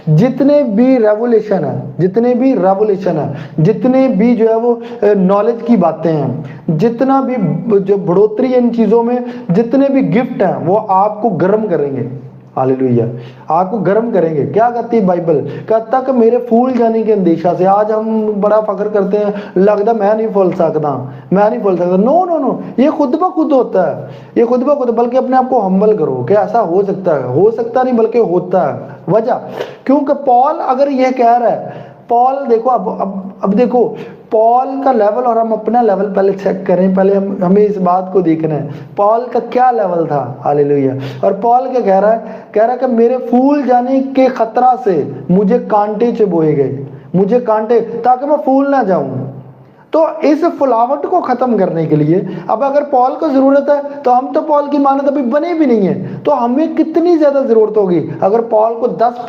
जितने भी रेवोल्यूशन है, जितने भी रेवोल्यूशन है, जितने भी जो है वो नॉलेज की बातें हैं, जितना भी जो बढ़ोतरी है इन चीजों में, जितने भी गिफ्ट हैं, वो आपको गर्म करेंगे। हालेलुया, आपको गर्म करेंगे। क्या कहती है बाइबल? कहता कि मेरे फूल जाने के अंदेशा से। आज हम बड़ा फख्र करते हैं, लगता मैं नहीं फूल सकता, मैं नहीं फूल सकता। नो नो नो, ये खुद ब खुद होता है, ये खुद ब खुद। बल्कि अपने आप को हम्बल करो कि ऐसा हो सकता है, हो सकता नहीं बल्कि होता है। वजह क्योंकि पॉल अगर यह कह रहा है, पॉल देखो, अब देखो पॉल का लेवल और हम अपना लेवल पहले चेक करें। पहले हमें इस बात को देखना है पॉल का क्या लेवल था। हालेलुया। और पॉल क्या कह रहा है? कह रहा है कि मेरे फूल जाने के खतरा से मुझे कांटे चुभोए गए, मुझे कांटे, ताकि मैं फूल ना जाऊं। तो इस फुलावट को खत्म करने के लिए अब अगर पॉल को जरूरत है, तो हम तो पॉल की मानद अभी बने भी नहीं है, तो हमें कितनी ज्यादा जरूरत होगी अगर पॉल को 10